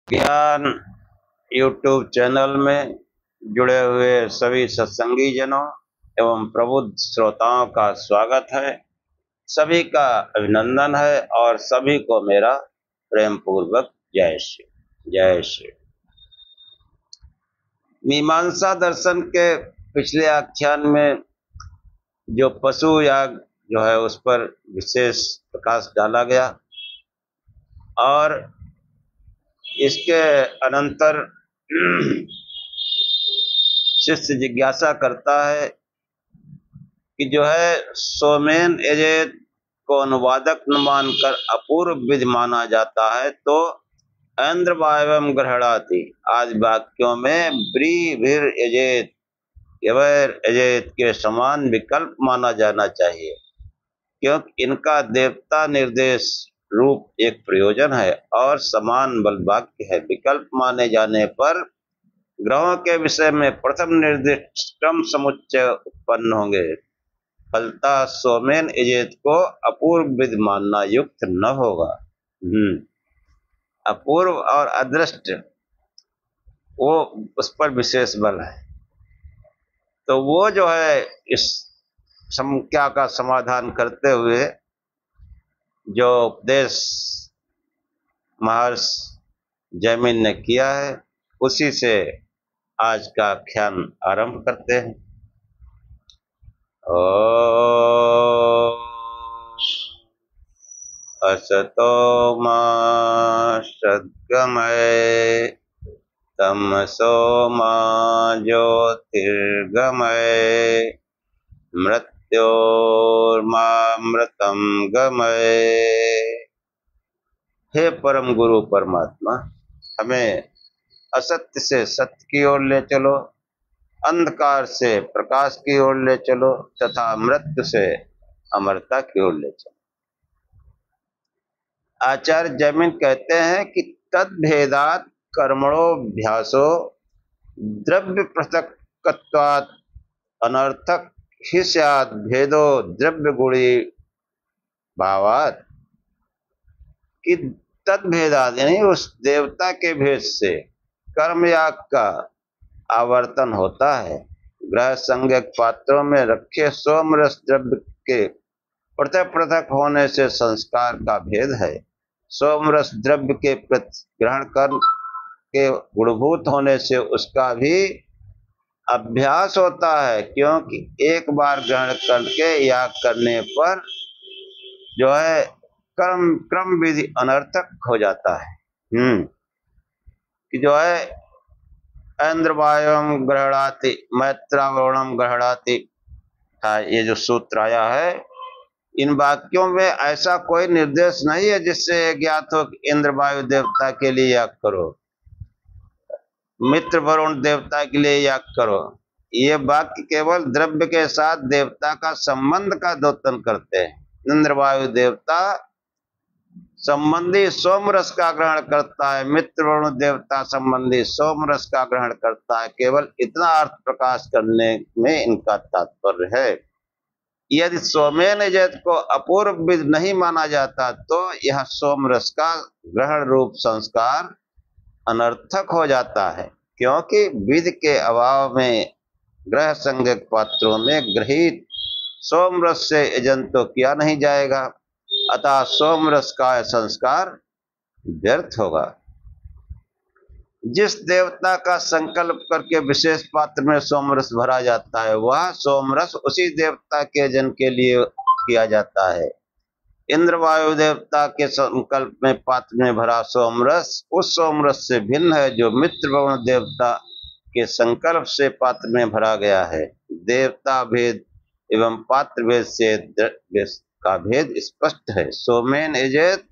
ज्ञान YouTube channel में जुड़े हुए सभी सत्संगी जनों एवं प्रबुद्ध श्रोताओं का स्वागत है। सभी का अभिनंदन है और सभी को मेरा प्रेम पूर्वक जय श्री जय श्री। मीमांसा दर्शन के पिछले आख्यान में जो पशु याग जो है उस पर विशेष प्रकाश डाला गया और इसके अनंतर शिष्य जिज्ञासा करता है कि जो है सोमेन एजेत को अनुवादक न मानकर अपूर्व विधि माना जाता है तो ऐन्द्र वायवम ग्रहणाति आदि वाक्यों में ब्री भीर एजेत यवैर एजेत के समान विकल्प माना जाना चाहिए, क्योंकि इनका देवता निर्देश रूप एक प्रयोजन है और समान बल वाक्य है। विकल्प माने जाने पर ग्रहों के विषय में प्रथम निर्दिष्ट क्रम समुच्चय उत्पन्न होंगे। फलता सोमेन एजेत को अपूर्व विधि मानना युक्त न होगा। अपूर्व और अदृष्ट वो उस पर विशेष बल है, तो वो जो है इस समस्या का समाधान करते हुए जो उपदेश महर्षि जैमिनी ने किया है उसी से आज का आख्यान आरंभ करते हैं। असतो मा सद्गमय तमसो मा ज्योतिर्गमय मृत्योर्मामृतं गमय। हे परम गुरु परमात्मा, हमें असत्य से सत्य की ओर ले चलो, अंधकार से प्रकाश की ओर ले चलो तथा मृत्यु से अमरता की ओर ले चलो। आचार्य जैमिनी कहते हैं कि तद्भेदात कर्मणोऽभ्यासो द्रव्य पृथक्त्वात् अनर्थक ही स्यात् भेदो द्रव्य गुणी भावात्। कि तद्भेदात यानी उस देवता के भेद से कर्मयाग का आवर्तन होता है। ग्रह संज्ञक पात्रों में रखे सोमरस द्रव्य के पृथक पृथक होने से संस्कार का भेद है। सोमरस द्रव्य के प्रति ग्रहण कर के गुणभूत होने से उसका भी अभ्यास होता है, क्योंकि एक बार ग्रहण करके याग करने पर जो है क्रम विधि अनर्थक हो जाता है। कि जो है ऐन्द्र वायवम ग्रहणाति मैत्रावरुणम ग्रहणाति, ये जो सूत्र आया है इन वाक्यों में ऐसा कोई निर्देश नहीं है जिससे ज्ञात हो कि इंद्र वायु देवता के लिए याग करो, मित्र वरुण देवता के लिए याग करो। ये वाक्य केवल द्रव्य के साथ देवता का संबंध का द्योतन करते हैं। इंद्र वायु देवता संबंधी सोमरस का ग्रहण करता है, मित्र वरुण देवता संबंधी सोमरस का ग्रहण करता है। केवल इतना अर्थ प्रकाश करने में इनका तात्पर्य है। यदि सोमेन एजेत को अपूर्व विधि नहीं माना जाता तो यह सोमरस का ग्रहण रूप संस्कार अनर्थक हो जाता है, क्योंकि विधि के अभाव में ग्रह संज्ञक पात्रों में ग्रहित सोमरस से यजन तो किया नहीं जाएगा, अतः सोमरस का संस्कार व्यर्थ होगा। जिस देवता का संकल्प करके विशेष पात्र में सोमरस भरा जाता है वह सोमरस उसी देवता के यजन के लिए किया जाता है। इंद्र वायु देवता के संकल्प में पात्र में भरा सोमरस उस सोमरस से भिन्न है जो मित्र वरुण देवता के संकल्प से पात्र में भरा गया है। देवता भेद एवं पात्र भेद से का भेद स्पष्ट है। सोमेन एजेत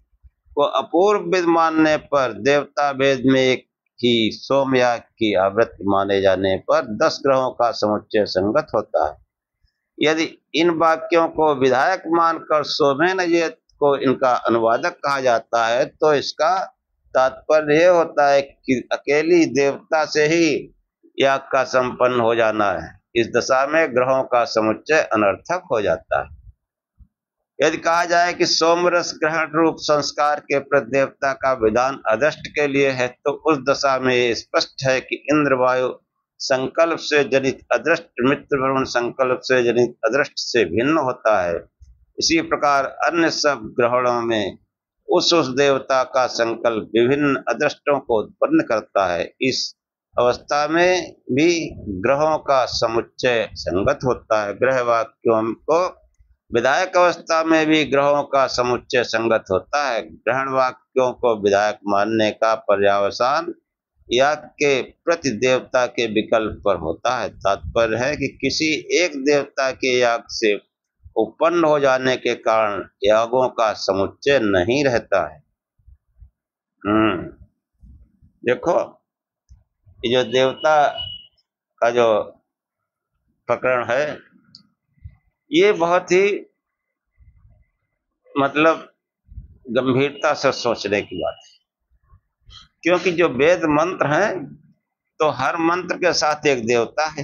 को अपूर्व विधि मानने पर देवता भेद में एक ही सोमयाग की आवृत्ति माने जाने पर 10 ग्रहों का समुच्चय संगत होता है। यदि इन वाक्यों को विधायक मानकर सोमेन एजेत को इनका अनुवादक कहा जाता है तो इसका तात्पर्य यह होता है कि अकेली देवता से ही याग का संपन्न हो जाना है। इस दशा में ग्रहों का समुच्चय अनर्थक हो जाता है। यदि कहा जाए कि सोमरस ग्रहण रूप संस्कार के प्रति देवता का विधान अदृष्ट के लिए है, तो उस दशा में ये स्पष्ट है कि इंद्र वायु संकल्प से जनित अदृष्ट मित्र वरुण संकल्प से जनित अदृष्ट से भिन्न होता है। इसी प्रकार अन्य सब ग्रहणों में उस देवता का संकल्प विभिन्न अदृष्टों को उत्पन्न करता है। इस अवस्था में भी ग्रहों का समुच्चय संगत होता है। ग्रह वाक्यों को विधायक अवस्था में भी ग्रहों का समुच्चय संगत होता है। ग्रहण वाक्यों को विधायक मानने का पर्यावसान याग के प्रति देवता के विकल्प पर होता है। तात्पर्य है कि किसी एक देवता के याग से उत्पन्न हो जाने के कारण यागों का समुच्चय नहीं रहता है। देखो, ये जो देवता का जो प्रकरण है, ये बहुत ही मतलब गंभीरता से सोचने की बात है, क्योंकि जो वेद मंत्र हैं, तो हर मंत्र के साथ एक देवता है।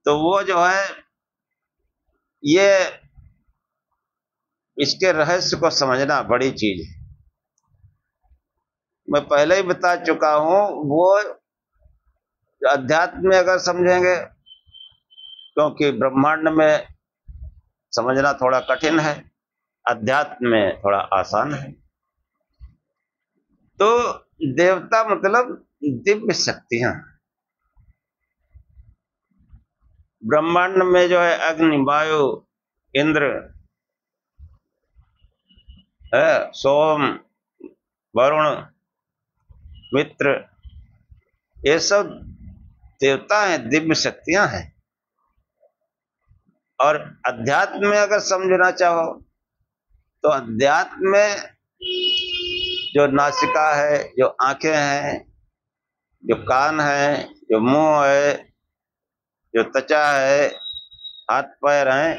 तो वो जो है, ये इसके रहस्य को समझना बड़ी चीज है। मैं पहले ही बता चुका हूं, वो अध्यात्म में अगर समझेंगे, क्योंकि ब्रह्मांड में समझना थोड़ा कठिन है, अध्यात्म में थोड़ा आसान है। तो देवता मतलब दिव्य शक्तियां। ब्रह्मांड में जो है अग्नि, वायु, इंद्र है, सोम, वरुण, मित्र, ये सब देवता हैं, दिव्य शक्तियां हैं। और अध्यात्म में अगर समझना चाहो, तो अध्यात्म में जो नासिका है, जो आंखें हैं, जो कान है, जो मुंह है, जो त्वचा है, हाथ पैर हैं,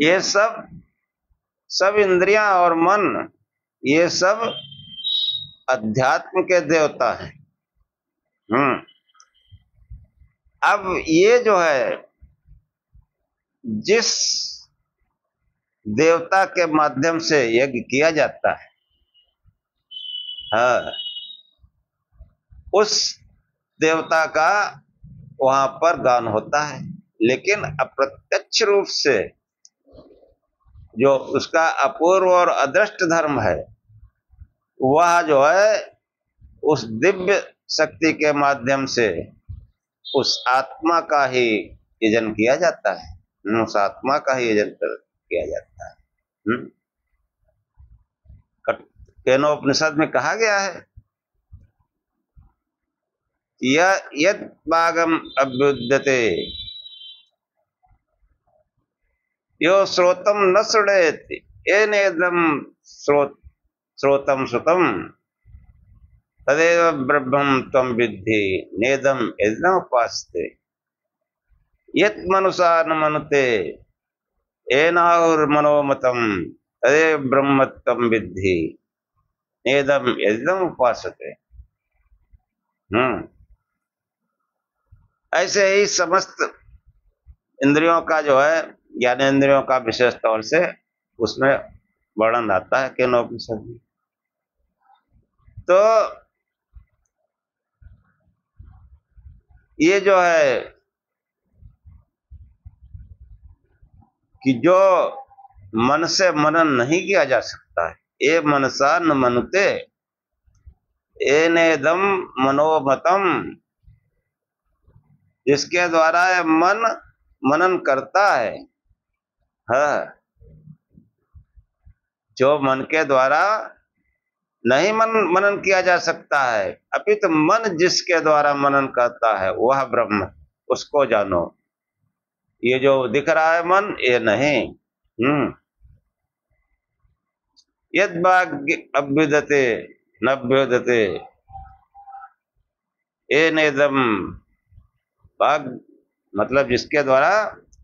ये सब इंद्रियां और मन, ये सब अध्यात्म के देवता हैं। अब ये जो है, जिस देवता के माध्यम से यज्ञ किया जाता है, उस देवता का वहां पर गान होता है। लेकिन अप्रत्यक्ष रूप से जो उसका अपूर्व और अदृष्ट धर्म है, वह जो है उस दिव्य शक्ति के माध्यम से उस आत्मा का ही यजन किया जाता है। उस आत्मा का ही यजन किया जाता है। केनोपनिषद में कहा गया है, यद भागम अभ्युद्यते यो श्रोतम न शृणेत एनेदम श्रोतम श्रुतम तदेव ब्रह्मं त्वं विद्धि नेदम यज्ञम उपास्ते यत् मनुषा न मनुते एनाहुर्मनोमतं तदेव ब्रह्म त्वं विद्धि नेदम यज्ञम उपासते। ऐसे ही समस्त इंद्रियों का जो है, ज्ञानेंद्रियों का विशेष तौर से उसमें वर्णन आता है केनोपनिषद में। तो ये जो है कि जो मन से मनन नहीं किया जा सकता है, ये मनसा न मनुते एनेदम मनोमतम, जिसके द्वारा मन मनन करता है, जो मन के द्वारा नहीं मनन किया जा सकता है, अपितु मन जिसके द्वारा मनन करता है वह ब्रह्म, उसको जानो। ये जो दिख रहा है मन, ये नहीं। यद भाग्य अभ्युदते नभ्युदते एनेदम, भाग मतलब जिसके द्वारा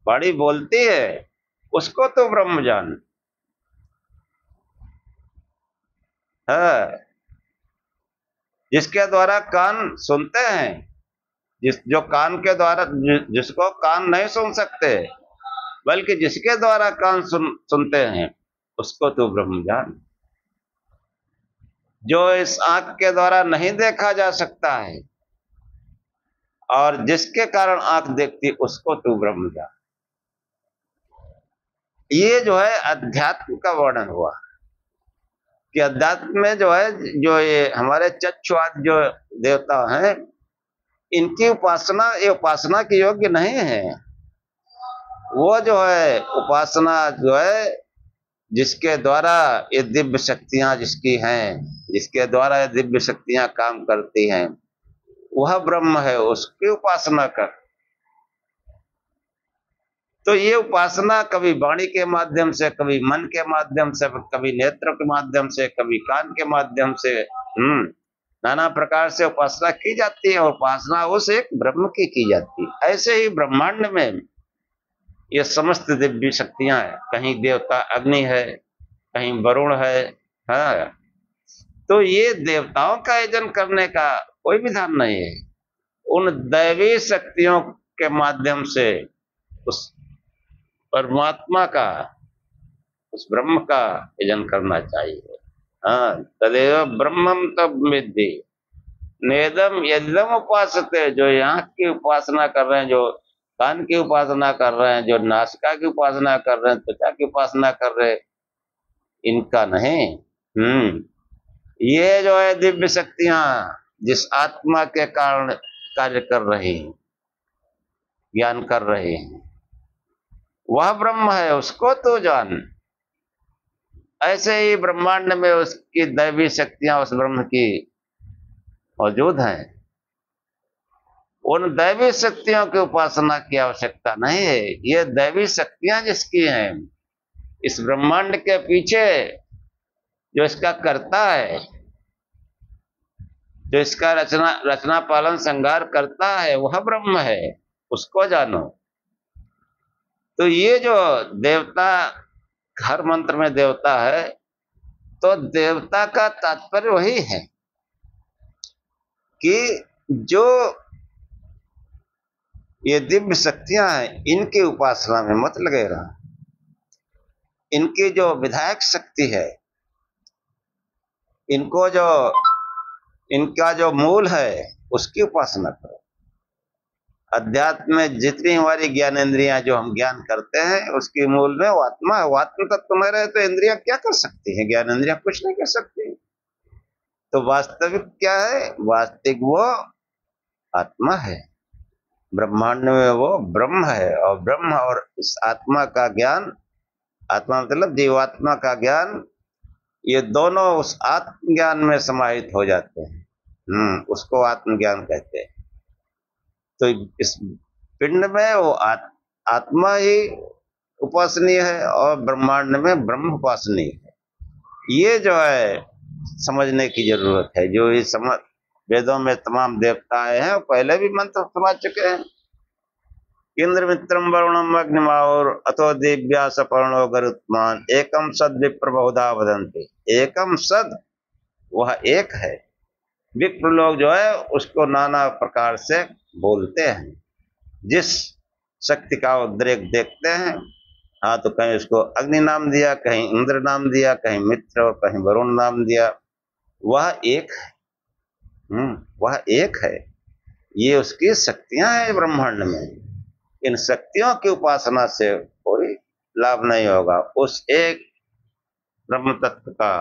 वाणी बोलती है, उसको तो ब्रह्म जान। जिसके द्वारा कान सुनते हैं, जो कान के द्वारा, जिसको कान नहीं सुन सकते, बल्कि जिसके द्वारा कान सुनते हैं उसको तू ब्रह्म जान। जो इस आंख के द्वारा नहीं देखा जा सकता है और जिसके कारण आंख देखती उसको तू ब्रह्म जान। ये जो है अध्यात्म का वर्णन हुआ कि अध्यात्म में जो है, जो ये हमारे चक्षुआद जो देवता हैं, इनकी उपासना ये उपासना के योग्य नहीं है। वो जो है उपासना जो है जिसके द्वारा ये दिव्य शक्तियां जिसकी हैं, जिसके द्वारा ये दिव्य शक्तियां काम करती हैं, वह ब्रह्म है, उसकी उपासना कर। तो ये उपासना कभी वाणी के माध्यम से, कभी मन के माध्यम से, कभी नेत्र के माध्यम से, कभी कान के माध्यम से, नाना प्रकार से उपासना की जाती है और उपासना उस एक ब्रह्म की जाती है। ऐसे ही ब्रह्मांड में ये समस्त दिव्य शक्तियां हैं, कहीं देवता अग्नि है, कहीं वरुण है, हाँ। तो ये देवताओं का यजन करने का कोई विधान नहीं है। उन दैवी शक्तियों के माध्यम से उस परमात्मा का, उस ब्रह्म का यजन करना चाहिए। हाँ, तदेव ब्रह्मम तब विद्धि नेदम यदम उपासते। जो यहाँ की उपासना कर रहे हैं, जो कान की उपासना कर रहे हैं, जो नासिका की उपासना कर रहे हैं, त्वचा की उपासना कर रहे हैं, इनका नहीं। ये जो है दिव्य शक्तियां जिस आत्मा के कारण कार्य कर रही हैं, ज्ञान कर रही हैं, वह ब्रह्म है, उसको तो जान। ऐसे ही ब्रह्मांड में उसकी दैवी शक्तियां उस ब्रह्म की मौजूद हैं। उन दैवी शक्तियों की उपासना की आवश्यकता नहीं है। ये दैवी शक्तियां जिसकी हैं, इस ब्रह्मांड के पीछे जो इसका करता है, जो इसका रचना पालन संहार करता है, वह ब्रह्म है, उसको जानो। तो ये जो देवता, हर मंत्र में देवता है, तो देवता का तात्पर्य वही है कि जो ये दिव्य शक्तियां हैं, इनकी उपासना में मत लगे रहा। इनकी जो विधायक शक्ति है, इनको जो इनका जो मूल है, उसकी उपासना करो। अध्यात्म में जितनी हमारी ज्ञानेंद्रियां जो हम ज्ञान करते हैं, उसके मूल में वो आत्मा है। वो आत्म तत्व में रहे तो इंद्रियां क्या कर सकती हैं? ज्ञानेंद्रियां कुछ नहीं कर सकती। तो वास्तविक क्या है? वास्तविक वो आत्मा है, ब्रह्मांड में वो ब्रह्म है। और ब्रह्म और इस आत्मा का ज्ञान, आत्मा मतलब जीवात्मा का ज्ञान, ये दोनों उस आत्मज्ञान में समाहित हो जाते हैं। उसको आत्मज्ञान कहते हैं। तो इस पिंड में वो आत्मा ही उपासनीय है और ब्रह्मांड में ब्रह्म उपासनीय है। ये जो है समझने की जरूरत है। जो ये समझ वेदों में तमाम देवता आए हैं, पहले भी मंत्र समझ चुके हैं। इंद्र मित्रम वरुणम अग्निमाहुर अथो दिव्या सपर्णो गरुत्मान एकम सद विप्र बहुधा वदन्ति। एकम सद, वह एक है। विप्र लोग जो है उसको नाना प्रकार से बोलते हैं। जिस शक्ति का उद्रेक देखते हैं, हाँ, तो कहीं उसको अग्नि नाम दिया, कहीं इंद्र नाम दिया, कहीं मित्र और कहीं वरुण नाम दिया। वह एक है। वह एक है। ये उसकी शक्तियां हैं ब्रह्मांड में। इन शक्तियों की उपासना से कोई लाभ नहीं होगा। उस एक ब्रह्म तत्व का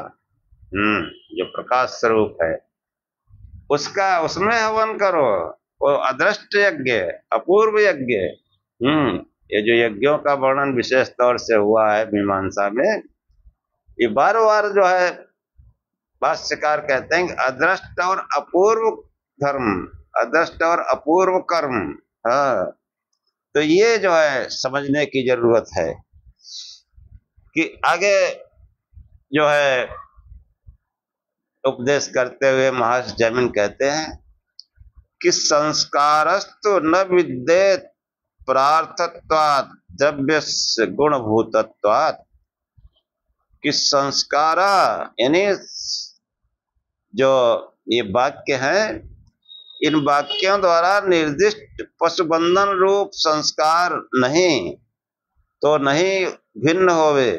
जो प्रकाश स्वरूप है, उसका, उसमें हवन करो। वो अदृष्ट यज्ञ, अपूर्व यज्ञ। ये जो यज्ञों का वर्णन विशेष तौर से हुआ है मीमांसा में, ये बार बार जो है भाष्यकार कहते हैं कि अदृष्ट और अपूर्व धर्म, अदृष्ट और अपूर्व कर्म। हाँ, तो ये जो है समझने की जरूरत है कि आगे जो है उपदेश करते हुए महर्षि जैमिनि कहते हैं कि संस्कारस्तु न विद्येत प्रार्थत्वात् द्रव्यस्य गुणभूतत्वात्। कि संस्कारा यानी जो ये वाक्य हैं, इन वाक्यों द्वारा निर्दिष्ट पशुबंधन रूप संस्कार नहीं, तो नहीं भिन्न होवे।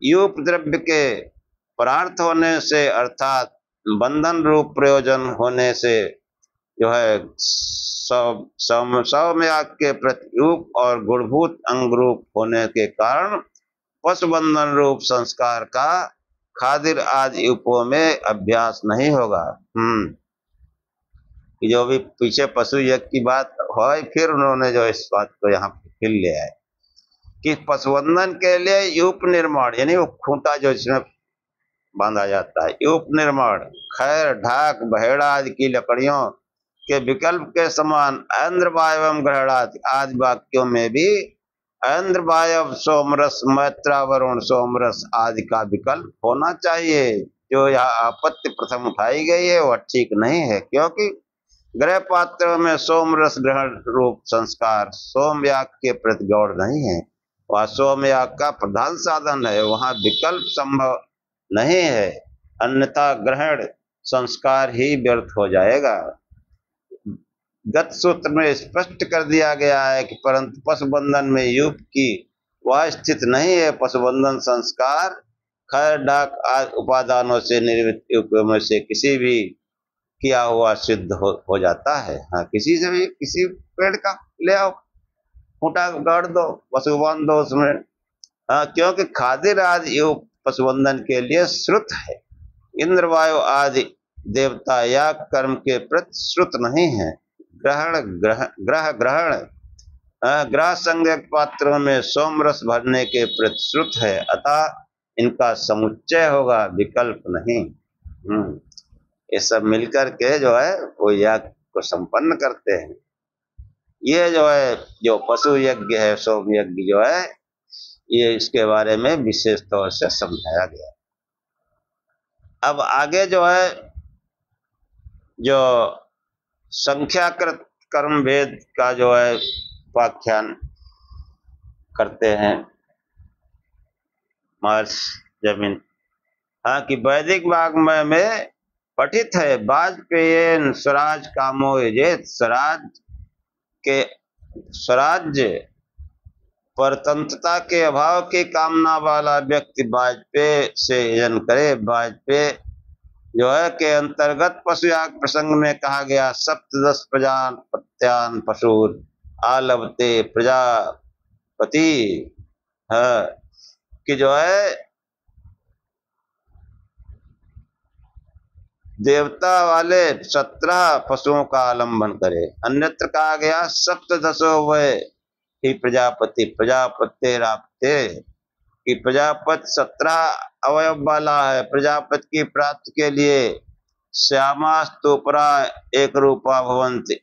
यूप द्रव्य के परार्थ होने से अर्थात बंधन रूप प्रयोजन होने से जो है सौम्याग के प्रतिरूप और गुणभूत अंग रूप होने के कारण पशु बंधन रूप संस्कार का खादिर आदि उपों में अभ्यास नहीं होगा। जो भी पीछे पशु यज्ञ की बात हो, फिर उन्होंने जो इस बात को यहाँ फिर ले आए कि पशुबंधन के लिए यूप निर्माण, यानी वो खूंटा जो इसमें बांधा जाता है, यूप निर्माण खैर ढाक बहेड़ा आदि की लकड़ियों के विकल्प के समान ऐन्द्रवाय एवं ग्रहणादि आदि वाक्यों में भी ऐन्द्रवाय सोमरस मैत्रावरुण सोमरस आदि का विकल्प होना चाहिए। जो यहाँ आपत्ति प्रथम उठाई गई है वह ठीक नहीं है, क्योंकि ग्रह पात्र में सोमरस ग्रहण रूप संस्कार सोमयाग के प्रति गौड़ नहीं है। वह सोमयाग का प्रधान साधन है, वहां विकल्प संभव नहीं है, अन्यथा ग्रहण संस्कार ही व्यर्थ हो जाएगा। गत सूत्र में स्पष्ट कर दिया गया है कि परंतु पशुबंधन में यूप की वह स्थित नहीं है। पशुबंधन संस्कार खैर डाक आदि उपादानों से निर्मित यूपों में से किसी भी किया हुआ सिद्ध हो जाता है। हाँ, किसी से भी किसी पेड़ का ले आओ, खूंटा गाड़ दो, पशु बांध दो उसमें। हाँ, क्योंकि खादिर आदि यूप पशुबंधन के लिए श्रुत है। इंद्र वायु आदि देवता या कर्म के प्रति श्रुत नहीं है। ग्रह संज्ञक पात्रों में सोमरस भरने के प्रति श्रुत है, अतः इनका समुच्चय होगा, विकल्प नहीं। ये सब मिलकर के जो है वो यज्ञ को संपन्न करते हैं। ये जो है जो पशु यज्ञ है, सोम यज्ञ जो है, ये इसके बारे में विशेष तौर से समझाया गया। अब आगे जो है जो संख्याकृत कर्म भेद का जो है व्याख्यान करते हैं महर्षि जमीन। हाँ, कि वैदिक वाग्मय में पठित है वाजपेयीन स्वराज कामो यजेत, स्वराज्य परतंत्रता के अभाव की कामना वाला व्यक्ति वाजपेय से यजन करे। वाजपेय जो है के अंतर्गत पशुयाग प्रसंग में कहा गया सप्तदश प्रजापत्यान पशुर आलभते प्रजापति है कि जो है देवता वाले 17 पशुओं का आलंबन करे। अन्यत्र कहा गया सप्तदशो वै ही प्रजापति प्रजापते रापते कि प्रजापति 17 अवयव वाला है। प्रजापति की प्राप्ति के लिए श्यामा स्तोपरा एक रूपा भवंति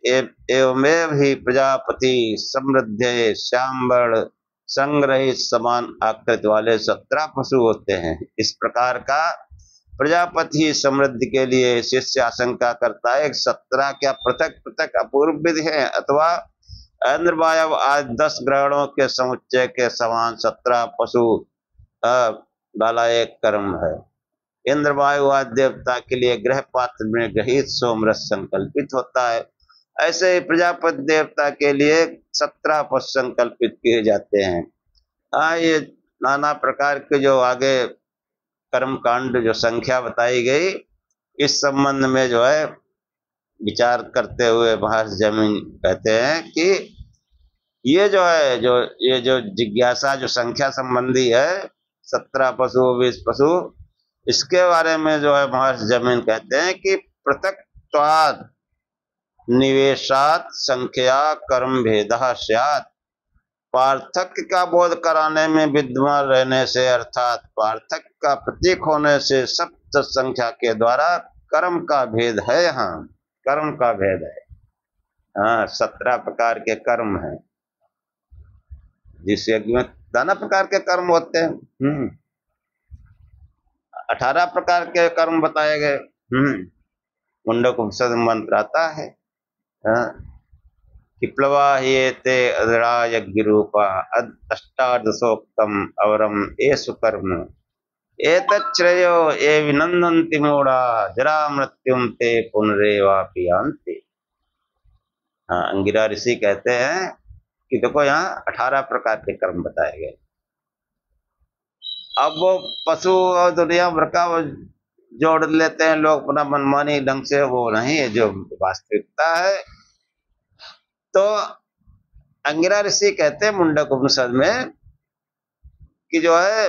एवमेव ही प्रजापति समृद्धे श्यामवर्ण संग्रहित समान आकृति वाले 17 पशु होते हैं। इस प्रकार का प्रजापति समृद्धि के लिए शिष्य आशंका करता है 17 क्या पृथक पृथक अपूर्व विधि है अथवा ऐन्द्रवायव आदि 10 ग्रहणों के समुच्चय के समान 17 पशु वाला एक कर्म है। इंद्र वायु आदि देवता के लिए ग्रह पात्र में ग्रहित सोमरस संकल्पित होता है। ऐसे ही प्रजापति देवता के लिए 17 पशु संकल्पित किए जाते हैं। ये नाना प्रकार के जो आगे कर्म कांड जो संख्या बताई गई, इस संबंध में जो है विचार करते हुए महर्षि जमीन कहते हैं कि ये जो जिज्ञासा जो संख्या संबंधी है 17 पशु 20 पशु, इसके बारे में जो है महर्षि जमीन कहते हैं कि पृथक्त्वाद निवेशात संख्या कर्म भेदः स्यात्। पार्थक्य का बोध कराने में विद्यमान रहने से अर्थात पार्थक्य का प्रतीक होने से सप्त संख्या के द्वारा कर्म का भेद है। यहाँ कर्म का भेद है। हाँ, 17 प्रकार के कर्म हैं। जिस यज्ञ में नाना प्रकार के कर्म होते हैं। 18 प्रकार के कर्म बताए गए। मुंडकोपनिषद मंत्र आता है विप्लवाह्येते अधरा यज्ञ रूपा अष्टादशोक्तम अवरम एषु कर्म एतच्छ्रेयो ये विनंदन्ति मूढ़ा जरा मृत्युम ते पुनरेवापि यान्ति। हाँ, अंगिरा ऋषि कहते हैं कि देखो यहाँ 18 प्रकार के कर्म बताए गए। अब वो पशु और दुनिया भर का वो जोड़ लेते हैं लोग अपना मनमानी ढंग से, वो नहीं है जो वास्तविकता है। तो अंगिरा ऋषि कहते हैं मुंडक उपनिषद में कि जो है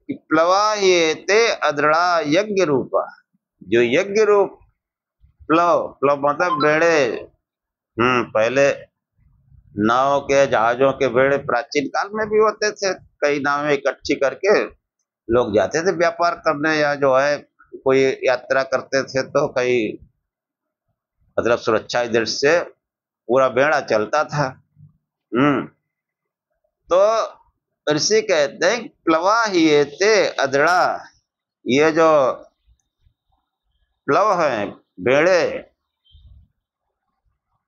प्लवाह्येते अद्रड़ा यज्ञ रूपा, जो यज्ञ रूप प्लव, प्लव मतलब बेड़े। पहले नाव के जहाजों के बेड़े प्राचीन काल में भी होते थे, कई नावें इकट्ठी करके लोग जाते थे व्यापार करने, या जो है कोई यात्रा करते थे, तो कई मतलब सुरक्षा की दृष्टि से पूरा बेड़ा चलता था। हम्म तो ऋषि कहते हैं प्लवाह्येते अद्रड़ा, ये जो प्लव है, बेड़े,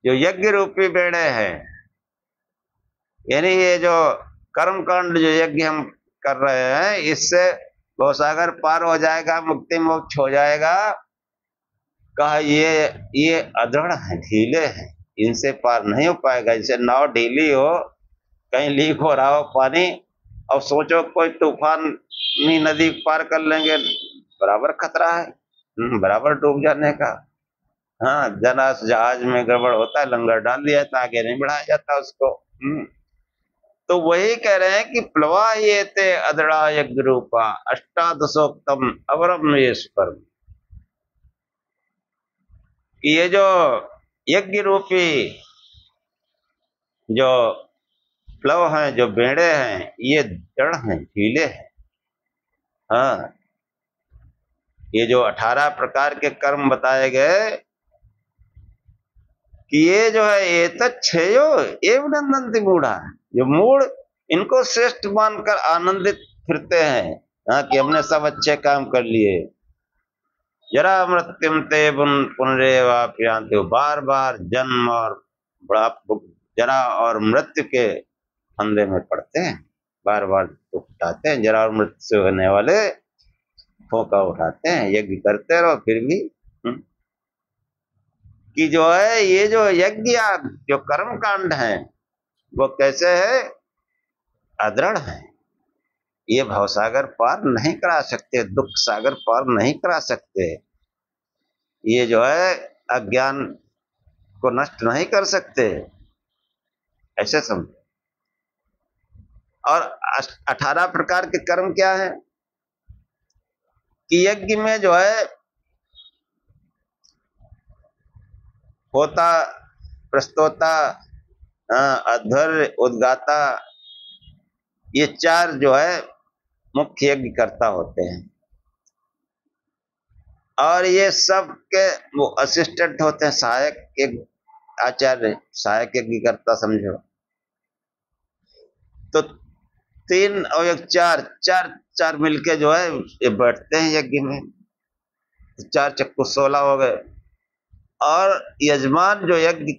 जो यज्ञ रूपी बेड़े हैं, यानी ये जो कर्म कांड जो यज्ञ हम कर रहे हैं, इससे भवसागर पार हो जाएगा, मुक्ति मोक्ष हो जाएगा। कहा ये अदृढ़ है, ढीले हैं, इनसे पार नहीं हो पाएगा। जैसे नाव ढीली हो, कहीं लीक हो रहा हो पानी, अब सोचो कोई तूफानी नदी पार कर लेंगे, बराबर खतरा है, बराबर डूब जाने का। हाँ, जरा जहाज में गड़बड़ होता है, लंगर डाल दिया तो आगे नहीं बढ़ाया जाता उसको। तो वही कह रहे हैं कि प्लवाह्येते अद्रड़ा यज्ञ रूपा अष्टादशोक्तम अवरम ये कर्म, कि ये जो यज्ञ रूपी जो प्लव हैं, जो बेड़े हैं, ये जड़ हैं, ढीले हैं। हाँ, ये जो 18 प्रकार के कर्म बताए गए, कि ये जो है ये तच्छेयो एव नंदन्ति मूढ़ा, जो मूढ़ इनको श्रेष्ठ मानकर आनंदित फिरते हैं। हाँ, कि हमने सब अच्छे काम कर लिए। जरा मृत्युम ते पुनरेवाप्यन्ति, बार बार जन्म और जरा और मृत्यु के फंदे में पड़ते हैं, बार बार दुख उठाते हैं। जरा और मृत्यु से होने वाले ठोका उठाते हैं। यज्ञ करते रहो फिर भी कि जो है ये जो यज्ञ जो कर्म कांड है, वो कैसे है, अदृढ़ है। ये भवसागर पार नहीं करा सकते, दुख सागर पार नहीं करा सकते। ये जो है अज्ञान को नष्ट नहीं कर सकते, ऐसे समझो। और 18 प्रकार के कर्म क्या है कि यज्ञ में जो है होता, प्रस्तोता, अध्वर्य, उद्गाता, ये 4 जो है मुख्य यज्ञ कर्ता होते हैं। और ये सब के वो असिस्टेंट होते हैं, सहायक, एक आचार्य सहायक यज्ञ कर्ता समझो। तो 3 और 1 4, 4 मिलके जो है ये बैठते हैं यज्ञ में, 4 चक्कू 16 हो गए। और यजमान जो यज्ञ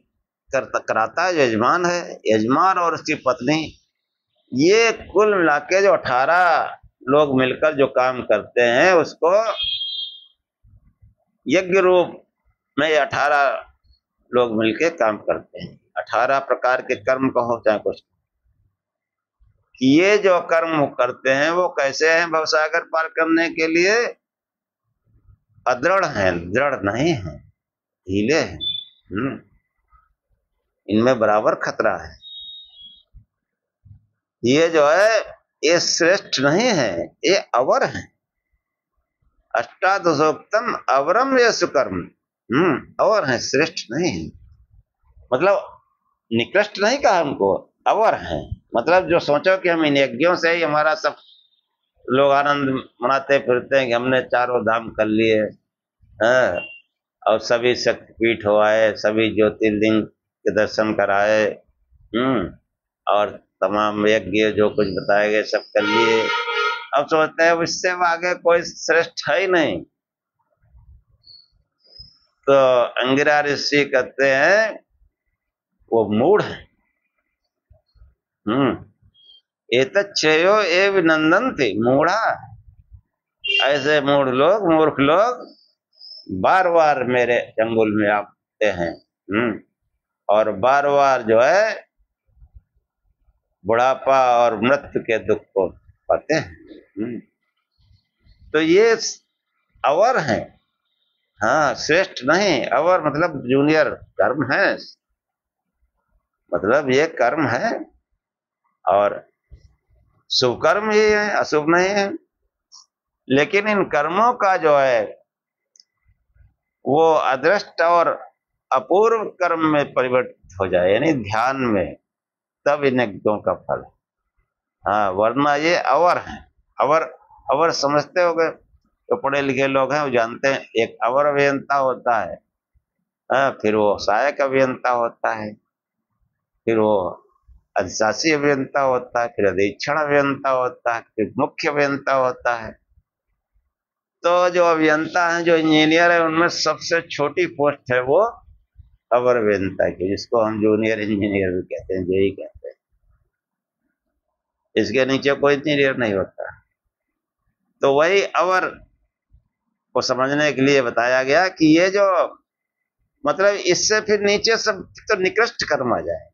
कराता है, यजमान है, यजमान और उसकी पत्नी, ये कुल मिला के जो 18 लोग मिलकर जो काम करते हैं, उसको यज्ञ रूप में 18 लोग मिलके काम करते हैं। 18 प्रकार के कर्म कहो चाहे कुछ, ये जो कर्म करते हैं वो कैसे हैं, भवसागर पार करने के लिए अदृढ़ हैं, दृढ़ नहीं है, ढीले हैं। इनमें बराबर खतरा है। ये जो है ये श्रेष्ठ नहीं है, ये अवर है। अष्टादशोक्तम अवरम ये सुकर्म, अवर है, श्रेष्ठ नहीं है। मतलब निकृष्ट नहीं कहा हमको, अवर है। मतलब जो सोचो कि हम इन यज्ञों से ही हमारा सब लोग आनंद मनाते फिरते हैं कि हमने 4 धाम कर लिए, और सभी शक्तिपीठ हो आए, सभी ज्योतिर्लिंग के दर्शन कराए, और तमाम यज्ञ जो कुछ बताए गए सब कर लिए। अब सोचते हैं इससे आगे कोई श्रेष्ठ है ही नहीं। तो अंगिरा ऋषि कहते हैं वो मूढ़ है। एतच्छेयो एव नंदन्ति मूढ़ा, ऐसे मूढ़ लोग, मूर्ख लोग बार बार मेरे चंगुल में आते हैं, और बार बार जो है बुढ़ापा और मृत्यु के दुख को पाते हैं। तो ये अवर है, हाँ श्रेष्ठ नहीं। अवर मतलब जूनियर कर्म है, मतलब ये कर्म है और शुभ कर्म ही है, अशुभ नहीं है। लेकिन इन कर्मों का जो है वो अदृष्ट और अपूर्व कर्म में परिवर्तित हो जाए, यानी ध्यान में, तब इन यज्ञों का फल है। हाँ, वरना ये अवर है। अवर, अवर समझते होगे, तो पढ़े लिखे लोग हैं वो जानते हैं। एक अवर अभियंता होता है, हाँ, फिर वो सहायक अभियंता होता है, फिर वो अधिशासी अभियंता होता है, फिर अधीक्षण अभियंता होता है, फिर मुख्य अभियंता होता है। तो जो अभियंता है, जो इंजीनियर है, उनमें सबसे छोटी पोस्ट है वो अवर अभियंता की, जिसको हम जूनियर इंजीनियर भी कहते हैं, जेई कहते हैं। इसके नीचे कोई इंजीनियर नहीं होता। तो वही अवर को समझने के लिए बताया गया कि ये जो मतलब इससे फिर नीचे सब तो निकृष्ट कर्म आ जाए।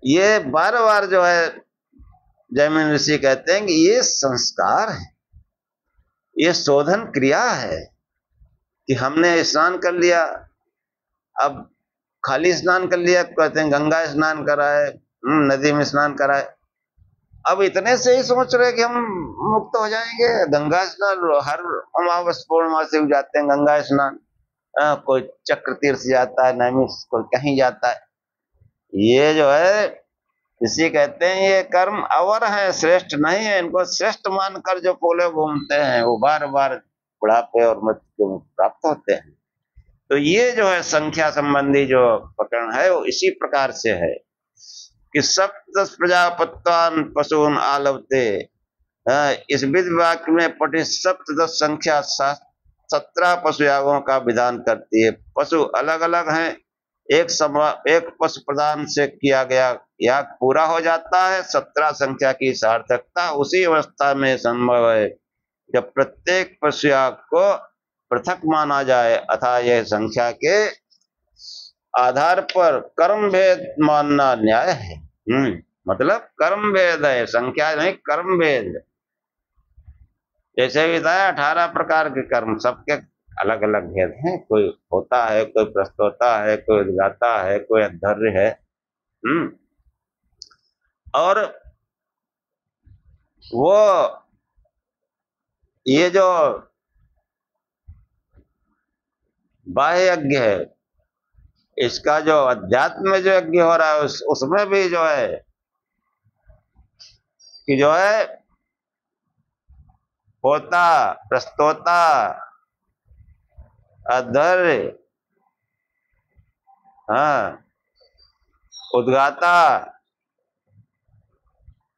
ये बार बार जो है जैमिनी ऋषि कहते हैं कि ये संस्कार है, ये शोधन क्रिया है कि हमने स्नान कर लिया, अब खाली स्नान कर लिया, कहते हैं गंगा स्नान कराए, नदी में स्नान कराए, अब इतने से ही सोच रहे कि हम मुक्त हो जाएंगे। गंगा स्नान हर अमावस पूर्णमासी जाते हैं गंगा स्नान, कोई चक्र तीर्थ जाता है, नैमिष कोई कहीं जाता है। ये जो है इसी कहते हैं ये कर्म अवर है, श्रेष्ठ नहीं है। इनको श्रेष्ठ मानकर जो पोले घूमते हैं वो बार बार बुढ़ापे और मृत्यु में प्राप्त होते हैं। तो ये जो है संख्या संबंधी जो प्रकरण है वो इसी प्रकार से है कि सप्तदश प्रजापत्वान पशून आलवते, इस विध वाक्य में पठित सप्तदश संख्या 17 पशु यागों का विधान करती है। पशु अलग अलग हैं, एक पशु प्रदान से किया गया याग पूरा हो जाता है। 17 संख्या की सार्थकता उसी अवस्था में संभव है जब प्रत्येक पशु याग को पृथक माना जाए, अतः यह संख्या के आधार पर कर्म भेद मानना न्याय है। मतलब कर्म भेद है, संख्या नहीं, कर्म भेद। जैसे बताया 18 प्रकार के कर्म, सबके अलग अलग भेद हैं। कोई होता है, कोई प्रस्तोता है, कोई उद्गाता है, कोई अधर्य है। और वो ये जो बाह्य यज्ञ है, इसका जो अध्यात्म में जो यज्ञ हो रहा है उसमें भी जो है कि जो है होता, प्रस्तोता, अधर्य, हाँ, उद्गाता,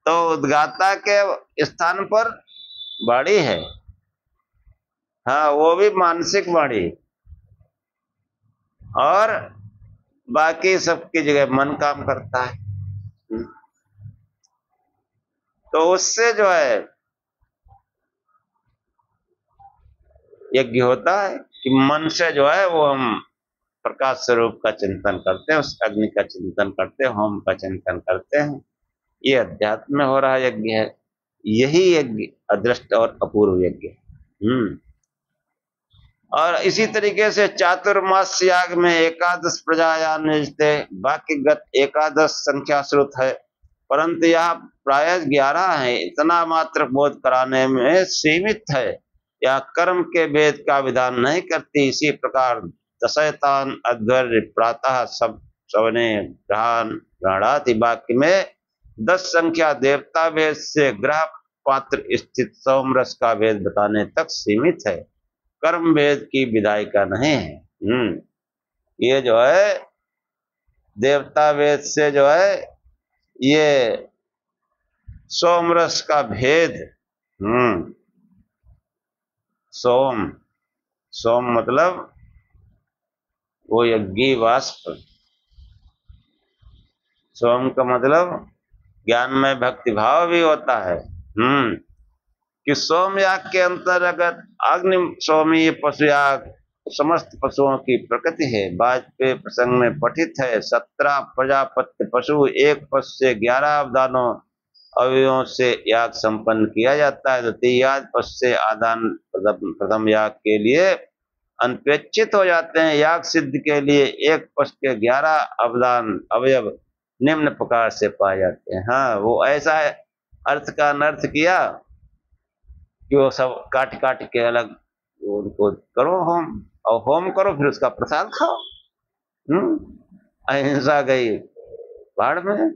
तो उद्गाता के स्थान पर वाणी है, हाँ, वो भी मानसिक वाणी, और बाकी सबकी जगह मन काम करता है। तो उससे जो है यज्ञ होता है कि मन से जो है वो हम प्रकाश स्वरूप का चिंतन करते हैं, उस अग्नि का चिंतन करते हैं, होम का चिंतन करते हैं। ये अध्यात्म में हो रहा यज्ञ है। यही यज्ञ अदृष्ट और अपूर्व यज्ञ है। और इसी तरीके से चातुर्मास याग में एकादश प्रजाया निजते, वाक्यगत एकादश संख्या श्रुत है, परंतु यह प्राय 11 है, इतना मात्र बोध कराने में सीमित है। यह कर्म के भेद का विधान नहीं करती। इसी प्रकार दशयतान अध्वर्य प्रातः सब सवने ग्रहणाति वाक्य में 10 संख्या देवता भेद से ग्रह पात्र स्थित सोमरस का भेद बताने तक सीमित है, कर्म भेद की विधायिका नहीं है। ये जो है देवता भेद से जो है ये सोमरस का भेद, सोम, सोम मतलब वो यज्ञी वाष्प, सोम का मतलब ज्ञान में भक्ति भाव भी होता है। कि सोम याग के अंतर्गत अग्नि सोमी पशु याग समस्त पशुओं की प्रकृति है। वाजपेयी प्रसंग में पठित है 17 प्रजापत्य पशु, एक पशु से 11 अवदानों अवयवों से याग संपन्न किया जाता है। द्वितीय याग पशु से आदान प्रथम याग के लिए अनपेक्षित हो जाते हैं। याग सिद्ध के लिए एक पशु के 11 अवदान अवयव निम्न प्रकार से पाए जाते हैं। हाँ, वो ऐसा है अर्थ का अनर्थ किया कि वो सब काट काट के अलग उनको करो होम, और होम करो फिर उसका प्रसाद खाओ। अहिंसा गई बाढ़ में।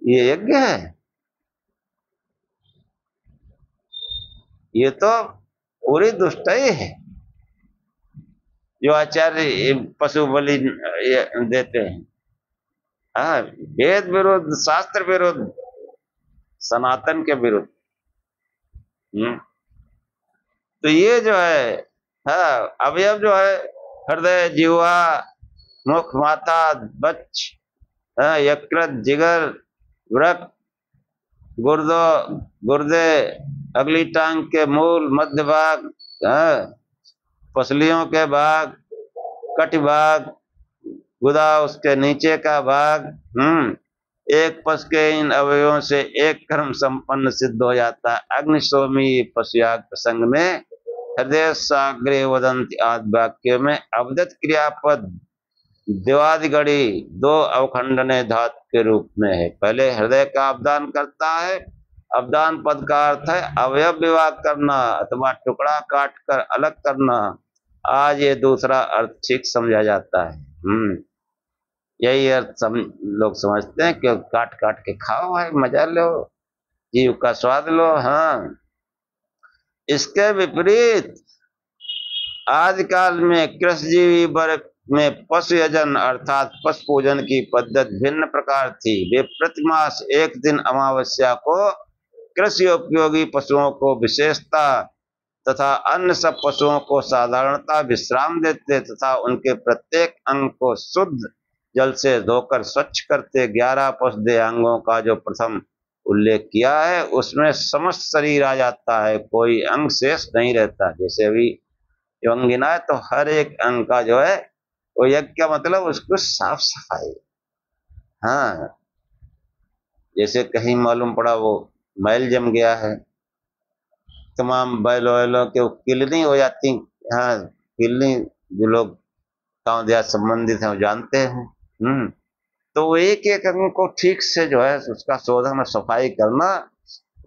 ये यज्ञ है? ये तो पूरी दुष्टई है जो आचार्य पशु बलि देते हैं। हाँ, वेद विरुद्ध, शास्त्र विरुद्ध, सनातन के विरुद्ध। तो ये जो है, हाँ, अवयव जो है हृदय, जीवा, मुख, माथा, बच्च, यकृत, जिगर, वृक्क, गुर्दे, अगली टांग के मूल, मध्य भाग, पसलियों के भाग, कटी भाग, गुदा उसके नीचे का भाग। एक पशु के इन अवयवों से एक कर्म संपन्न सिद्ध हो जाता है। अग्निशोमी पशुयाग प्रसंग में हृदय साग्रे वदंती आदि वाक्य में अवदत क्रियापद द्वादिगड़ी 2 अवखंडने धातु के रूप में है। पहले हृदय का अवदान करता है। अवदान पद का अर्थ है अवयव विभाग करना अथवा टुकड़ा काट कर अलग करना। आज ये दूसरा अर्थ ठीक समझा जाता है। यही अर्थ लोग समझते हैं कि काट काट के खाओ भाई, मजा लो, जीव का स्वाद लो। हाँ, इसके विपरीत आदिकाल में कृषिजीवी वर्ग में पशु यजन अर्थात पशु पूजन की पद्धति भिन्न प्रकार थी। वे प्रतिमास एक दिन अमावस्या को कृषि उपयोगी पशुओं को विशेषता तथा अन्य सब पशुओं को साधारणता विश्राम देते तथा उनके प्रत्येक अंग को शुद्ध जल से धोकर स्वच्छ करते। 11 पशुदेह अंगों का जो प्रथम उल्लेख किया है उसमें समस्त शरीर आ जाता है, कोई अंग शेष नहीं रहता। जैसे अभी जो अंगिना है तो हर एक अंग का जो है वो यज्ञ का मतलब उसको साफ सफाई। हाँ, जैसे कहीं मालूम पड़ा वो मैल जम गया है, तमाम बैलों वैलों के किलनी हो जाती। हाँ, किलनी जो लोग गाँव देहात संबंधित हैं वो जानते हैं। तो वो एक एक अंग को ठीक से जो है उसका शोधन और सफाई करना,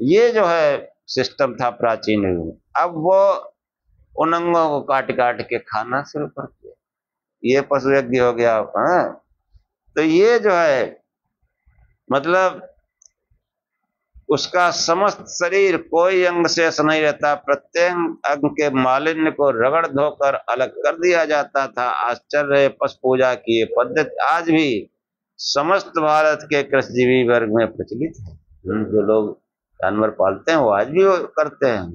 ये जो है सिस्टम था प्राचीन युग में। अब वो उन अंगों को काट काट के खाना शुरू कर दिया। ये पशु यज्ञ हो गया। हाँ, तो ये जो है मतलब उसका समस्त शरीर कोई अंग शेष नहीं रहता। प्रत्येक अंग के मालिन्य को रगड़ धोकर अलग कर दिया जाता था। आश्चर्य, पशु पूजा की पद्धति आज भी समस्त भारत के कृषिजीवी वर्ग में प्रचलित है। जो लोग जानवर पालते हैं वो आज भी वो करते हैं।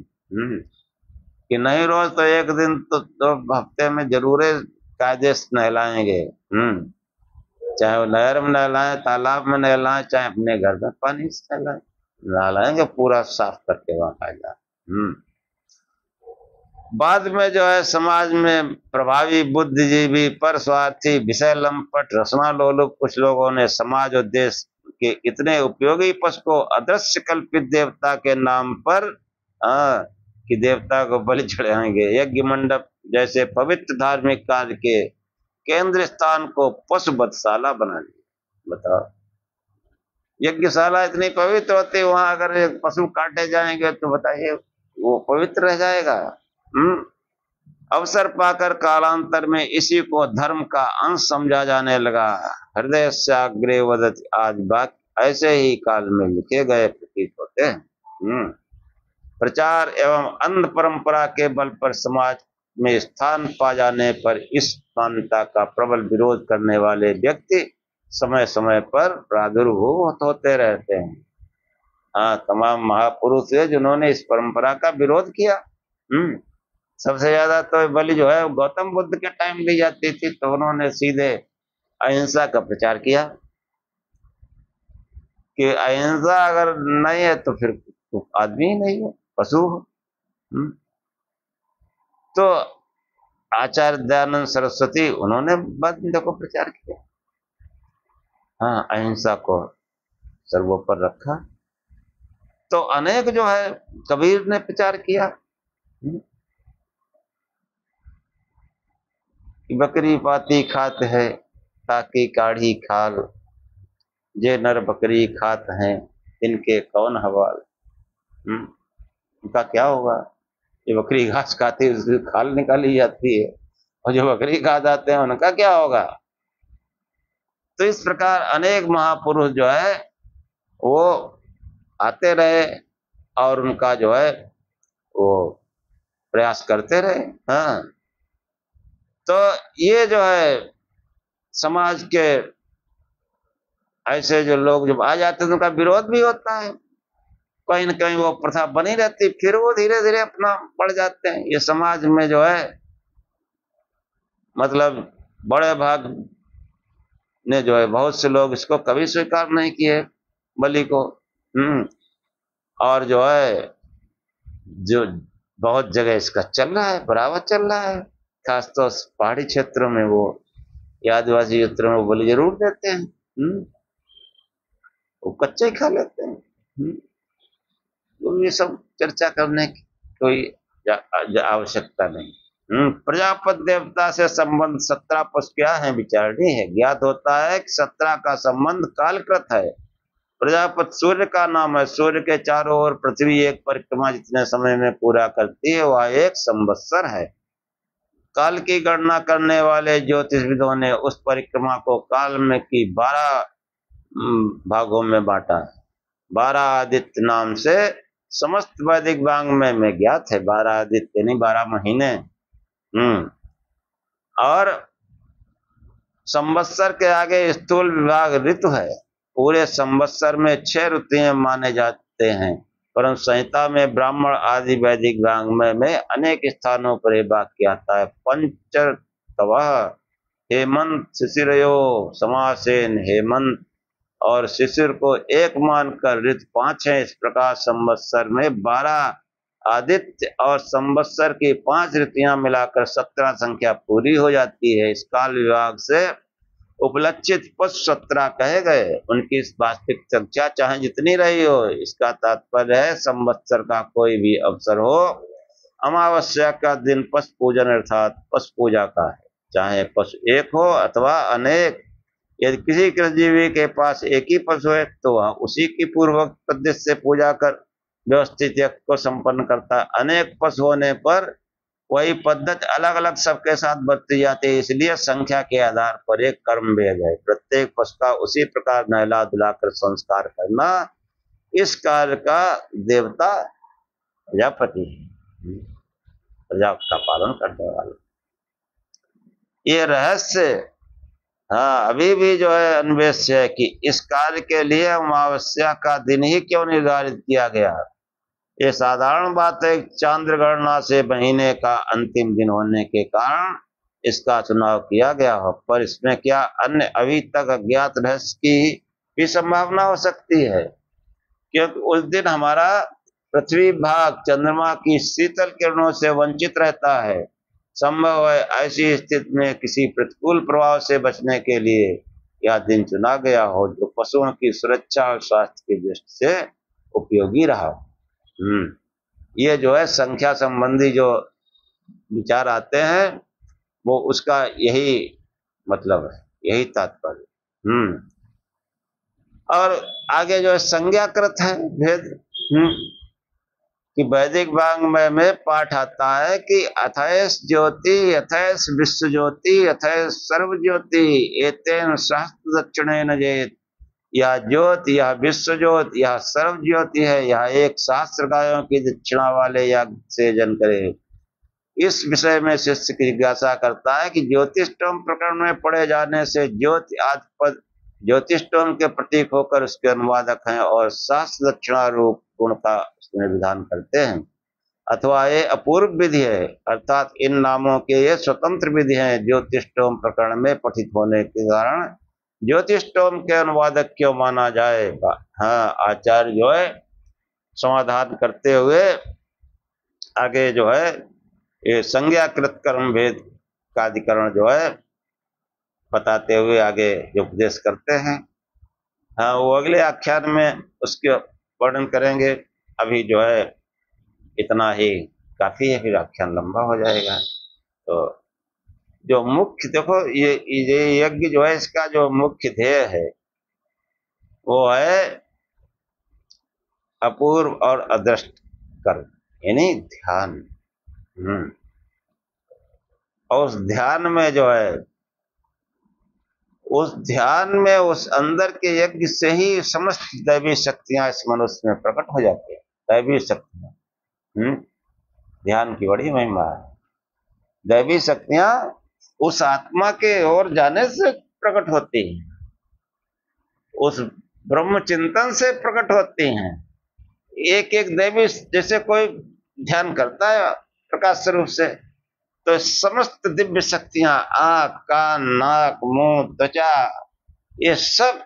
कि नहीं रोज तो एक दिन तो हफ्ते में जरूर कायदे से नहलाएंगे। चाहे वो नहर में नहलाएं, तालाब में नहलाएं, चाहे अपने घर में पानी से नहलाएं, नहलाएंगे पूरा साफ करके वहां कायदा। बाद में जो है समाज में प्रभावी बुद्धिजीवी पर स्वार्थी विषय लंपट रसना लोलुप कुछ लोगों ने समाज और देश के इतने उपयोगी पशु को अदृश्य कल्पित देवता के नाम पर कि देवता को बलि चढ़ाएंगे, यज्ञ मंडप जैसे पवित्र धार्मिक कार्य के केंद्र स्थान को पशु बधशाला बना लिया। बताओ, यज्ञशाला इतनी पवित्र होती, वहां अगर पशु काटे जाएंगे तो बताइए वो पवित्र रह जाएगा। अवसर पाकर कालांतर में इसी को धर्म का अंश समझा जाने लगा। हृदय साग्रे वदति आज वाक्य ऐसे ही काल में लिखे गए प्रतीत होते हैं। प्रचार एवं अंध परंपरा के बल पर समाज में स्थान पा जाने पर इस मान्यता का प्रबल विरोध करने वाले व्यक्ति समय समय पर प्रादुर्भूत होते रहते हैं। हाँ, तमाम महापुरुष है जिन्होंने इस परंपरा का विरोध किया। सबसे ज्यादा तो बलि जो है गौतम बुद्ध के टाइम दी जाती थी, तो उन्होंने सीधे अहिंसा का प्रचार किया कि अहिंसा अगर नहीं है तो फिर तो आदमी ही नहीं है, पशु हो। तो आचार्य दयानंद सरस्वती उन्होंने बाद में देखो प्रचार किया, हाँ, अहिंसा को। सर्वोपर रखा। तो अनेक जो है कबीर ने प्रचार किया कि बकरी पाती खात है ताकि काढ़ी खाल, जे नर बकरी खात हैं इनके कौन हवाल। उनका क्या होगा? ये बकरी घास खाती है उसकी खाल निकाली जाती है, और जो बकरी खा जाते हैं उनका क्या होगा? तो इस प्रकार अनेक महापुरुष जो है वो आते रहे और उनका जो है वो प्रयास करते रहे। हाँ, तो ये जो है समाज के ऐसे जो लोग जब आ जाते हैं तो उनका विरोध भी होता है, कहीं न कहीं वो प्रथा बनी रहती, फिर वो धीरे धीरे अपना बढ़ जाते हैं। ये समाज में जो है मतलब बड़े भाग ने जो है बहुत से लोग इसको कभी स्वीकार नहीं किए बलि को। और जो है जो बहुत जगह इसका चल रहा है, बराबर चल रहा है, खासतौर से पहाड़ी क्षेत्रों में वो या आदिवासी क्षेत्रों में वो बलि जरूर देते हैं। वो कच्चे ही खा लेते हैं। तो ये सब चर्चा करने की कोई आवश्यकता नहीं। प्रजापति देवता से संबंध 17 पशु क्या है विचारणी है। ज्ञात होता है कि 17 का संबंध कालकृत है। प्रजापति सूर्य का नाम है। सूर्य के चारों ओर पृथ्वी एक परिक्रमा जितने समय में पूरा करती है वह एक संवत्सर है। काल की गणना करने वाले ज्योतिषविदों ने उस परिक्रमा को काल में की 12 भागों में बांटा है। 12 आदित्य नाम से समस्त वैदिक वाङ्मय में ज्ञात है। 12 आदित्य यानी 12 महीने। और संवत्सर के आगे स्थूल विभाग ऋतु है। पूरे संवत्सर में 6 ऋतुएं माने जाते हैं, परंतु संहिता में ब्राह्मण आदि वैदिक वाङ्मय में अनेक स्थानों पर यह वाक्य आता है। पंचर्तवः हेमंत शिशिरयो समासेन हेमंत और शिशिर को एक मानकर ऋतु 5 है। इस प्रकार संवत्सर में 12 आदित्य और संवत्सर की 5 ऋतुएं मिलाकर 17 संख्या पूरी हो जाती है। इस काल विभाग से उपलक्षित पशु 17 कहे गए। उनकी वास्तविक संख्या चाहे जितनी रही हो, इसका तात्पर्य है संवत्सर का कोई भी अवसर हो, अमावस्या का दिन पशु पूजन अर्थात पशु पूजा का है, चाहे पशु एक हो अथवा अनेक। यदि किसी कृषिजीवी के पास एक ही पशु है तो वह उसी की पूर्वक पद्धति से पूजा कर व्यवस्थित यज्ञ को संपन्न करता है। अनेक पशु होने पर वही पद्धति अलग अलग सबके साथ बरती जाती है, इसलिए संख्या के आधार पर एक कर्म भेद है। प्रत्येक पशु का उसी प्रकार नहला धुलाकर संस्कार करना इस कार्य का देवता प्रजापति है, प्रजा का पालन करने वाला। ये रहस्य हाँ अभी भी जो है अन्वेष्य है कि इस कार्य के लिए अमावस्या का दिन ही क्यों निर्धारित किया गया। ये साधारण बात है, चांद्र गणना से महीने का अंतिम दिन होने के कारण इसका चुनाव किया गया हो, पर इसमें क्या अन्य अभी तक अज्ञात रहस्य की भी संभावना हो सकती है, क्योंकि उस दिन हमारा पृथ्वी भाग चंद्रमा की शीतल किरणों से वंचित रहता है। संभव है ऐसी स्थिति में किसी प्रतिकूल प्रभाव से बचने के लिए यह दिन चुना गया हो, जो पशुओं की सुरक्षा और स्वास्थ्य की दृष्टि से उपयोगी रहा। ये जो है संख्या संबंधी जो विचार आते हैं वो उसका यही मतलब है, यही तात्पर्य। और आगे जो है संज्ञाकृत है भेद कि वैदिक वाङ्मय में पाठ आता है कि अथैस ज्योति अथैस विश्व ज्योति अथैस सर्व ज्योति एतेन सहस्त्र दक्षिणेन जेत। यह ज्योति, यह विश्व ज्योति, यह सर्व ज्योति है, यह एक सहस्त्र गायों की दक्षिणा वाले यज्ञ से जन करे। इस विषय में शिष्य की जिज्ञासा करता है कि ज्योतिषोम प्रकरण में पढ़े जाने से ज्योति आदि पद ज्योतिषोम के प्रतीक होकर उसके अनुवादक हैं और सहस्त्र दक्षिणा रूप गुण का उसमें विधान करते हैं, अथवा ये अपूर्व विधि है, अर्थात इन नामों के ये स्वतंत्र विधि हैं। ज्योतिषोम प्रकरण में पठित होने के कारण ज्योतिषोम के अनुवादक क्यों माना जाएगा। हाँ, आचार्य जो है समाधान करते हुए आगे जो है ये संज्ञाकृत कर्म भेद का अधिकरण जो है बताते हुए आगे जो उपदेश करते हैं हाँ, वो अगले आख्यान में उसके वर्णन करेंगे। अभी जो है इतना ही काफी है, फिर आख्यान लंबा हो जाएगा। तो जो मुख्य देखो, ये यज्ञ जो है, इसका जो मुख्य ध्येय है वो है अपूर्व और अदृष्ट कर्म, यानी ध्यान। हम्म। और उस ध्यान में जो है, उस ध्यान में उस अंदर के यज्ञ से ही समस्त दैवी शक्तियां इस मनुष्य में प्रकट हो जाती है। दैवी शक्तियां। ध्यान की बड़ी महिमा है। दैवी शक्तियां उस आत्मा के ओर जाने से प्रकट होती हैं, उस ब्रह्म चिंतन से प्रकट होती हैं। एक एक दैवी, जैसे कोई ध्यान करता है प्रकाश स्वरूप से, तो समस्त दिव्य शक्तियां, आंख, कान, नाक, मुंह, त्वचा, ये सब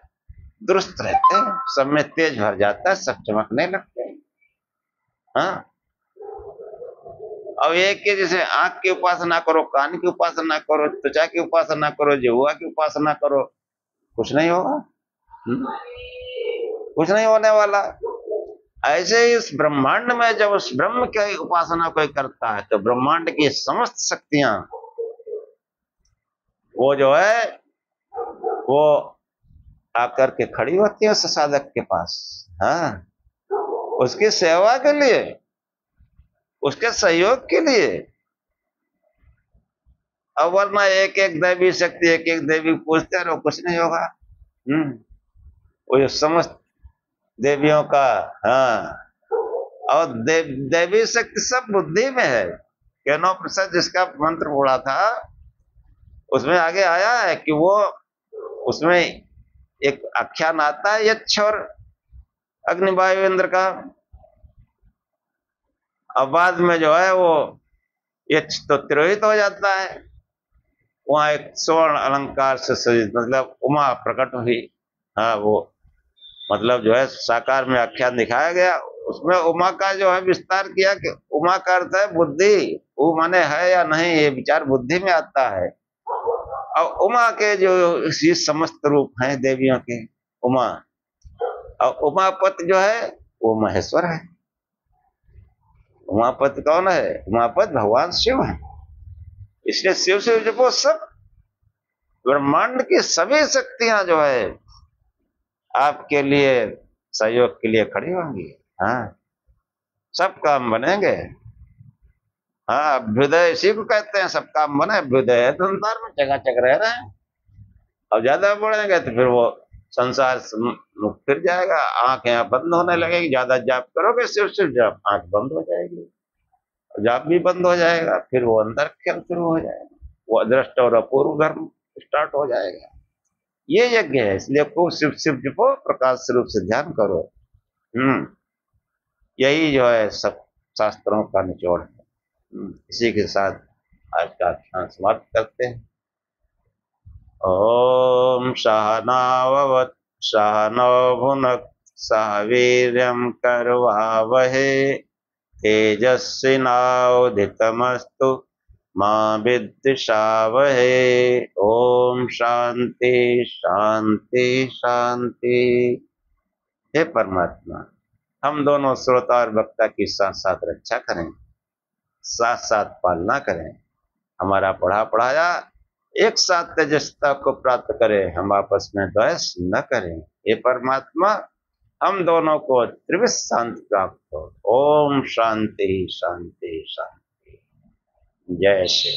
दुरुस्त रहते हैं, सब में तेज भर जाता है, सब चमकने लगते हैं। हाँ। अब एक के जैसे आंख की उपासना करो, कान की उपासना करो, त्वचा की उपासना करो, जिह्वा की उपासना करो, कुछ नहीं होगा। कुछ नहीं होने वाला। ऐसे ही इस ब्रह्मांड में जब उस ब्रह्म की उपासना कोई करता है, तो ब्रह्मांड की समस्त शक्तियां वो जो है वो आकर के खड़ी होती है उस साधक के पास। हाँ, उसकी सेवा के लिए, उसके सहयोग के लिए। अब वरना एक एक दैवी शक्ति, एक एक देवी पूजते रहो, कुछ नहीं होगा। वो जो समस्त देवियों का, हाँ, और दैवी शक्ति सब बुद्धि में है। केनोपनिषद जिसका मंत्र पढ़ा था, उसमें आगे आया है कि वो, उसमें एक आख्यान आता है यक्ष और अग्नि वायु इंद्र का। अब बाद में जो है वो यक्ष तो तिरोहित हो जाता है। वहां एक स्वर्ण अलंकार से सजित, मतलब उमा प्रकट हुई। हाँ, वो मतलब जो है साकार में आख्यान दिखाया गया, उसमें उमा का जो है विस्तार किया कि उमा का अर्थ है बुद्धि। वो माने है या नहीं, ये विचार बुद्धि में आता है। और उमा के जो ये समस्त रूप हैं देवियों के, उमा, और उमापति जो है वो महेश्वर है। उमापति कौन है? उमापति भगवान शिव है। इसलिए शिव शिव जपो, सब ब्रह्मांड की सभी शक्तियां जो है आपके लिए सहयोग के लिए खड़ी होंगी। हाँ, सब काम बनेंगे। हाँ, अभ्युदय इसी को कहते हैं, सब काम बने। अभ्युदय है संसार में, चकाचक रह रहे हैं। अब ज्यादा बढ़ेंगे तो फिर वो संसार फिर जाएगा, आंख यहाँ बंद होने लगेगी। ज्यादा जाप करोगे, सिर्फ सिर्फ जाप, आंख बंद हो जाएगी, जाप भी बंद हो जाएगा, फिर वो अंदर खेल शुरू हो जाएगा, वो अदृष्ट और अपूर्व धर्म स्टार्ट हो जाएगा। ये यज्ञ है, इसलिए खूब शिव शिव जपो, प्रकाश स्वरूप से ध्यान करो। यही जो है सब शास्त्रों का निचोड़ है। इसी के साथ आज का ध्यान समाप्त करते हैं। ओम सहनाववत् सहनौ भुनक् सह वीर्यं करवावहे तेजस्विनावधीतमस्तु मा विद्विषावहे। ओम शांति शांति शांति। हे परमात्मा, हम दोनों श्रोता और वक्ता की साथ साथ रक्षा करें, साथ साथ पालना करें। हमारा पढ़ा पढ़ाया एक साथ तेजस्ता को प्राप्त करें, हम आपस में द्वेष न करें। हे परमात्मा, हम दोनों को त्रिविध शांति प्राप्त हो। ओम शांति शांति शांति। जय श्री